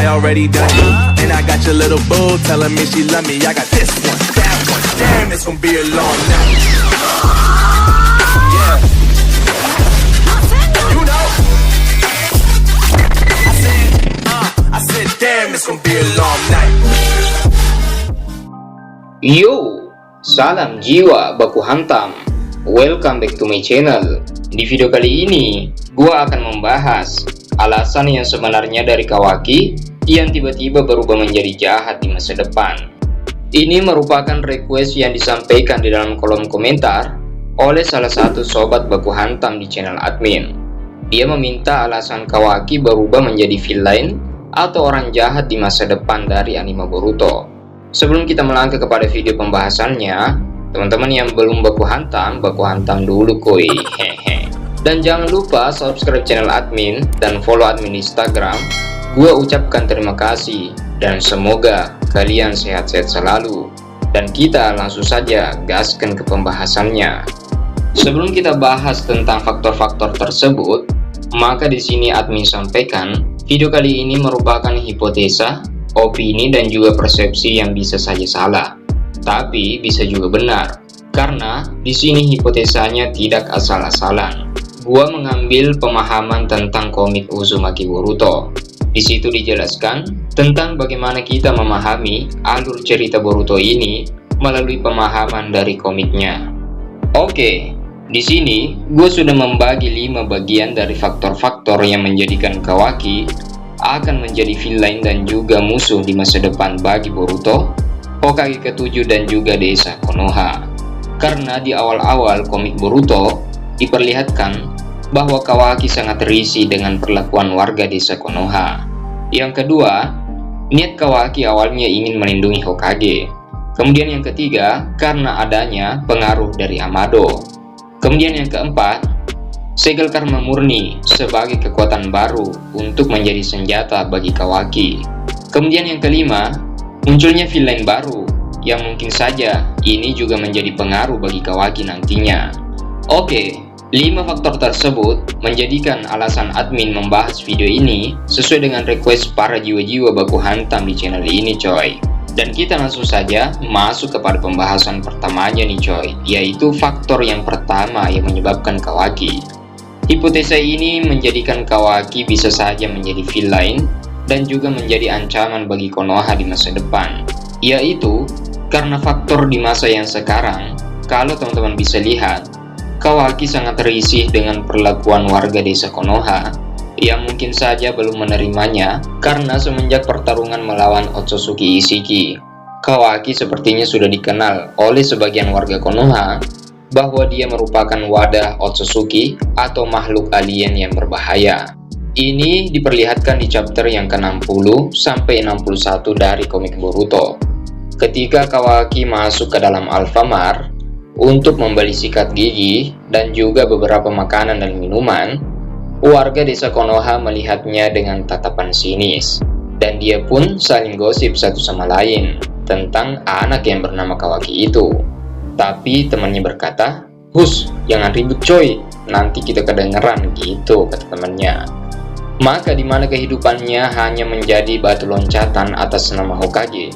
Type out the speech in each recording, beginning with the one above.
I already done it. And I got your little boo telling me she love me. I got this one, that one. Damn, it's gonna be a long night. Yeah. You know. I said, damn, it's gonna be a long night. Yo, salam jiwa baku hantam. Welcome back to my channel. Di video kali ini, gua akan membahas alasan yang sebenarnya dari Kawaki yang tiba-tiba berubah menjadi jahat di masa depan. Ini merupakan request yang disampaikan di dalam kolom komentar oleh salah satu sobat baku hantam di channel admin. Dia meminta alasan Kawaki berubah menjadi villain atau orang jahat di masa depan dari anime Boruto. Sebelum kita melangkah kepada video pembahasannya, teman-teman yang belum baku hantam dulu kuy. Hehe. Dan jangan lupa subscribe channel admin dan follow admin Instagram. Gua ucapkan terima kasih dan semoga kalian sehat-sehat selalu. Dan kita langsung saja gaskan ke pembahasannya. Sebelum kita bahas tentang faktor-faktor tersebut, maka di sini admin sampaikan video kali ini merupakan hipotesa, opini dan juga persepsi yang bisa saja salah, tapi bisa juga benar. Karena di sini hipotesanya tidak asal-asalan. Gua mengambil pemahaman tentang komik Uzumaki Boruto. Di situ dijelaskan tentang bagaimana kita memahami alur cerita Boruto ini melalui pemahaman dari komiknya. Oke, di sini gue sudah membagi 5 bagian dari faktor-faktor yang menjadikan Kawaki akan menjadi villain dan juga musuh di masa depan bagi Boruto, Hokage ke-7 dan juga desa Konoha. Karena di awal-awal komik Boruto diperlihatkan bahwa Kawaki sangat risih dengan perlakuan warga desa Konoha. Yang kedua, niat Kawaki awalnya ingin melindungi Hokage. Kemudian yang ketiga, karena adanya pengaruh dari Amado. Kemudian yang keempat, segel karma murni sebagai kekuatan baru untuk menjadi senjata bagi Kawaki. Kemudian yang kelima, munculnya villain baru yang mungkin saja ini juga menjadi pengaruh bagi Kawaki nantinya. Oke, 5 faktor tersebut menjadikan alasan admin membahas video ini sesuai dengan request para jiwa-jiwa baku hantam di channel ini coy. Dan kita langsung saja masuk kepada pembahasan pertamanya nih coy, yaitu faktor yang pertama yang menyebabkan Kawaki. Hipotesa ini menjadikan Kawaki bisa saja menjadi villain dan juga menjadi ancaman bagi Konoha di masa depan, yaitu karena faktor di masa yang sekarang. Kalau teman-teman bisa lihat, Kawaki sangat risih dengan perlakuan warga desa Konoha yang mungkin saja belum menerimanya karena semenjak pertarungan melawan Otsutsuki Ishiki, Kawaki sepertinya sudah dikenal oleh sebagian warga Konoha bahwa dia merupakan wadah Otsutsuki atau makhluk alien yang berbahaya. Ini diperlihatkan di chapter yang ke-60 sampai 61 dari komik Boruto. Ketika Kawaki masuk ke dalam Alfamart untuk membeli sikat gigi dan juga beberapa makanan dan minuman, warga desa Konoha melihatnya dengan tatapan sinis, dan dia pun saling gosip satu sama lain tentang anak yang bernama Kawaki itu. Tapi temannya berkata, "Hus, jangan ribut coy, nanti kita kedengeran," gitu kata temannya. Maka di mana kehidupannya hanya menjadi batu loncatan atas nama Hokage.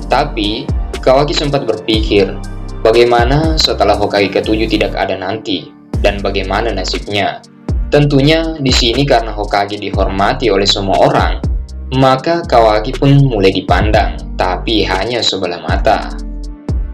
Tapi Kawaki sempat berpikir, bagaimana setelah Hokage ke-7 tidak ada nanti, dan bagaimana nasibnya? Tentunya di sini karena Hokage dihormati oleh semua orang, maka Kawaki pun mulai dipandang, tapi hanya sebelah mata.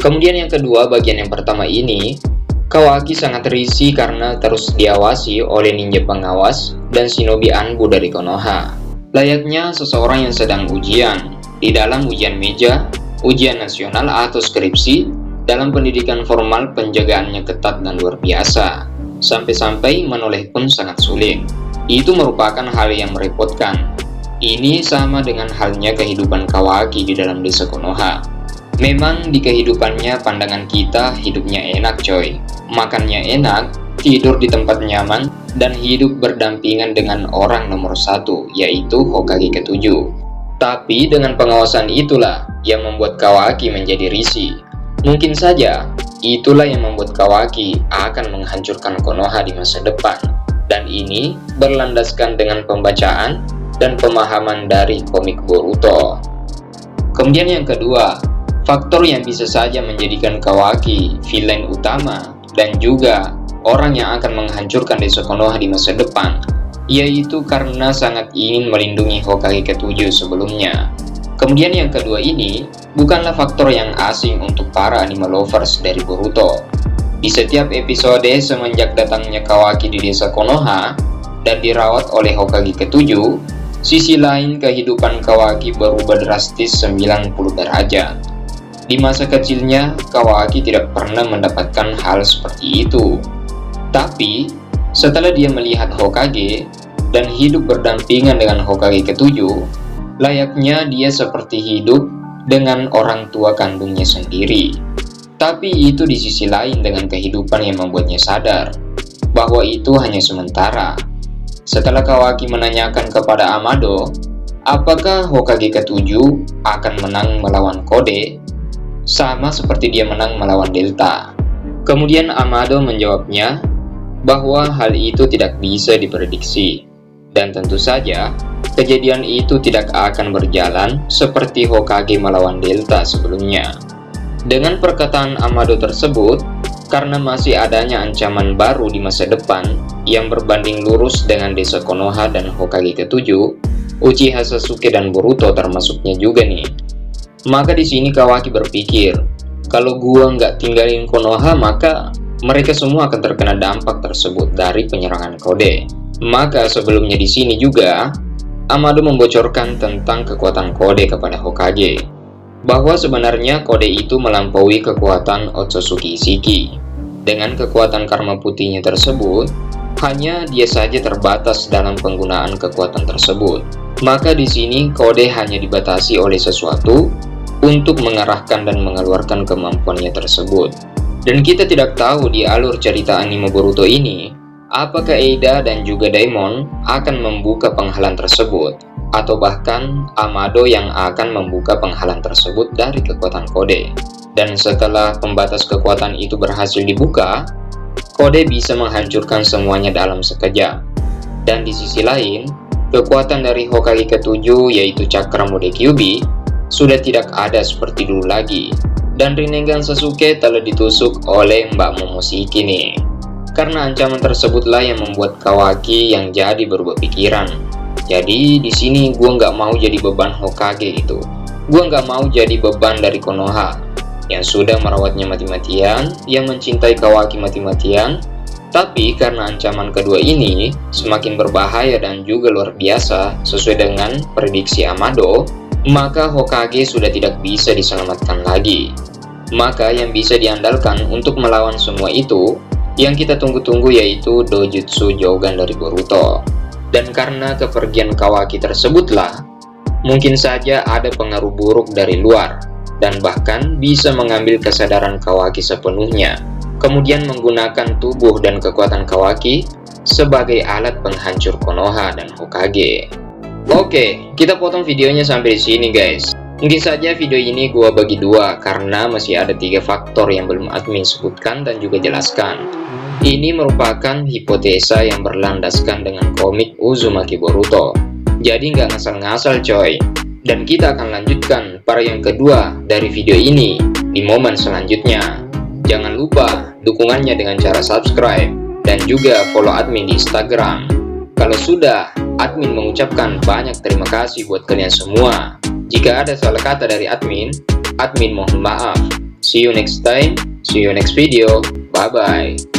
Kemudian yang kedua, bagian yang pertama ini, Kawaki sangat risih karena terus diawasi oleh ninja pengawas dan shinobi Anbu dari Konoha. Layaknya seseorang yang sedang ujian, di dalam ujian meja, ujian nasional atau skripsi, dalam pendidikan formal penjagaannya ketat dan luar biasa. Sampai-sampai menoleh pun sangat sulit. Itu merupakan hal yang merepotkan. Ini sama dengan halnya kehidupan Kawaki di dalam desa Konoha. Memang di kehidupannya pandangan kita hidupnya enak coy. Makannya enak, tidur di tempat nyaman, dan hidup berdampingan dengan orang nomor 1, yaitu Hokage ke-7. Tapi dengan pengawasan itulah yang membuat Kawaki menjadi risih. Mungkin saja itulah yang membuat Kawaki akan menghancurkan Konoha di masa depan. Dan ini berlandaskan dengan pembacaan dan pemahaman dari komik Boruto. Kemudian yang kedua, faktor yang bisa saja menjadikan Kawaki villain utama dan juga orang yang akan menghancurkan desa Konoha di masa depan, yaitu karena sangat ingin melindungi Hokage ke-7 sebelumnya. Kemudian yang kedua ini bukanlah faktor yang asing untuk para anime lovers dari Boruto. Di setiap episode semenjak datangnya Kawaki di desa Konoha dan dirawat oleh Hokage ke-7, sisi lain kehidupan Kawaki berubah drastis 90 derajat. Di masa kecilnya, Kawaki tidak pernah mendapatkan hal seperti itu. Tapi, setelah dia melihat Hokage dan hidup berdampingan dengan Hokage ke-7, layaknya dia seperti hidup dengan orang tua kandungnya sendiri. Tapi itu di sisi lain dengan kehidupan yang membuatnya sadar bahwa itu hanya sementara. Setelah Kawaki menanyakan kepada Amado, apakah Hokage ke-7 akan menang melawan Kode, sama seperti dia menang melawan Delta. Kemudian Amado menjawabnya bahwa hal itu tidak bisa diprediksi, dan tentu saja kejadian itu tidak akan berjalan seperti Hokage melawan Delta sebelumnya. Dengan perkataan Amado tersebut, karena masih adanya ancaman baru di masa depan yang berbanding lurus dengan desa Konoha dan Hokage ke-7, Uchiha Sasuke dan Boruto termasuknya juga nih. Maka di sini Kawaki berpikir, kalau gua nggak tinggalin Konoha maka mereka semua akan terkena dampak tersebut dari penyerangan Kode. Maka sebelumnya di sini juga Amado membocorkan tentang kekuatan Kode kepada Hokage, bahwa sebenarnya Kode itu melampaui kekuatan Otsutsuki Ishiki. Dengan kekuatan karma putihnya tersebut, hanya dia saja terbatas dalam penggunaan kekuatan tersebut. Maka di sini Kode hanya dibatasi oleh sesuatu untuk mengarahkan dan mengeluarkan kemampuannya tersebut. Dan kita tidak tahu di alur cerita anime Boruto ini, apakah Eida dan juga Daimon akan membuka penghalang tersebut, atau bahkan Amado yang akan membuka penghalang tersebut dari kekuatan Kode. Dan setelah pembatas kekuatan itu berhasil dibuka, Kode bisa menghancurkan semuanya dalam sekejap. Dan di sisi lain, kekuatan dari Hokage ke-7 yaitu Cakra Mode Kyuubi sudah tidak ada seperti dulu lagi. Dan Rinnegan Sasuke telah ditusuk oleh Mbak Momoshiki nih. Karena ancaman tersebutlah yang membuat Kawaki yang jadi berubah pikiran. Jadi di sini gue nggak mau jadi beban Hokage itu. Gue nggak mau jadi beban dari Konoha yang sudah merawatnya mati-matian, yang mencintai Kawaki mati-matian. Tapi karena ancaman kedua ini semakin berbahaya dan juga luar biasa sesuai dengan prediksi Amado, maka Hokage sudah tidak bisa diselamatkan lagi. Maka yang bisa diandalkan untuk melawan semua itu, yang kita tunggu-tunggu yaitu Dojutsu Jogan dari Boruto. Dan karena kepergian Kawaki tersebutlah, mungkin saja ada pengaruh buruk dari luar, dan bahkan bisa mengambil kesadaran Kawaki sepenuhnya, kemudian menggunakan tubuh dan kekuatan Kawaki sebagai alat penghancur Konoha dan Hokage. Oke, kita potong videonya sampai di sini guys. Mungkin saja video ini gua bagi dua karena masih ada 3 faktor yang belum admin sebutkan dan juga jelaskan. Ini merupakan hipotesa yang berlandaskan dengan komik Uzumaki Boruto. Jadi nggak ngasal-ngasal coy. Dan kita akan lanjutkan part yang kedua dari video ini di momen selanjutnya. Jangan lupa dukungannya dengan cara subscribe dan juga follow admin di Instagram. Kalau sudah, admin mengucapkan banyak terima kasih buat kalian semua. Jika ada salah kata dari admin mohon maaf. See you next time, see you next video, bye bye.